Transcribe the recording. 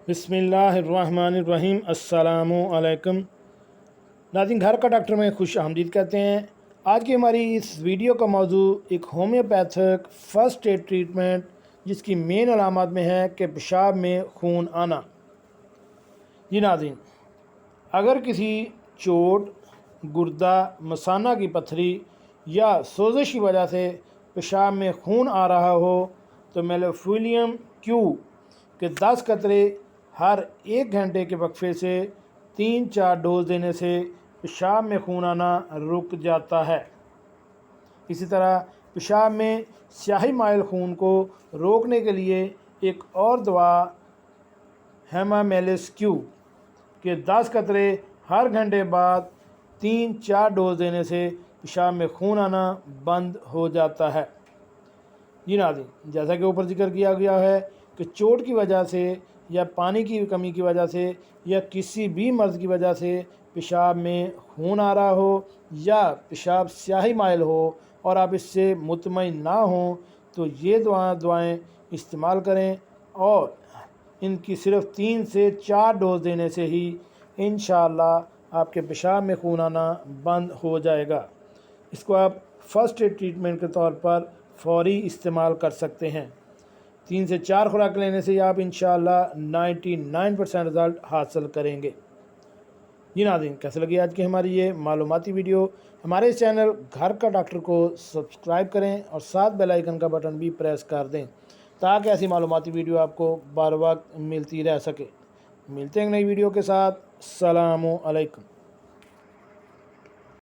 बिस्मिल्लाहिर्रहमानिर्रहीम। अस्सलामु अलैकुम नाज़रीन, घर का डॉक्टर में खुश आमदीद कहते हैं। आज की हमारी इस वीडियो का मौजू एक होम्योपैथिक फ़र्स्ट एड ट्रीटमेंट जिसकी मेन अलामत में है कि पेशाब में खून आना। जी नाज़रीन, अगर किसी चोट, गुर्दा, मसाना की पत्थरी या सोजिश की वजह से पेशाब में खून आ रहा हो तो मेलाफिलियम क्यू के 10 कतरे हर 1 घंटे के वक्फे से 3-4 डोज देने से पेशाब में खून आना रुक जाता है। इसी तरह पेशाब में स्याही माइल खून को रोकने के लिए एक और दवा हेमामेलिस क्यू के 10 कतरे हर घंटे बाद 3-4 डोज देने से पेशाब में खून आना बंद हो जाता है। जी नाज़रीन, जैसा कि ऊपर जिक्र किया गया है कि चोट की वजह से या पानी की कमी की वजह से या किसी भी मर्ज़ की वजह से पेशाब में खून आ रहा हो या पेशाब स्याही माइल हो और आप इससे मुतमईन ना हों तो ये दवाएं इस्तेमाल करें और इनकी सिर्फ 3 से 4 डोज देने से ही इंशाअल्लाह आपके पेशाब में खून आना बंद हो जाएगा। इसको आप फ़र्स्ट एड ट्रीटमेंट के तौर पर फ़ौरी इस्तेमाल कर सकते हैं। 3 से 4 खुराक लेने से आप इंशाअल्लाह 99% रिज़ल्ट हासिल करेंगे। जी नाज़रीन, कैसे लगी आज की हमारी ये मालूमाती वीडियो? हमारे इस चैनल घर का डॉक्टर को सब्सक्राइब करें और साथ बेल आइकन का बटन भी प्रेस कर दें ताकि ऐसी मालूमाती वीडियो आपको बार वक्त मिलती रह सके। मिलते हैं नई वीडियो के साथ। अस्सलामु अलैकुम।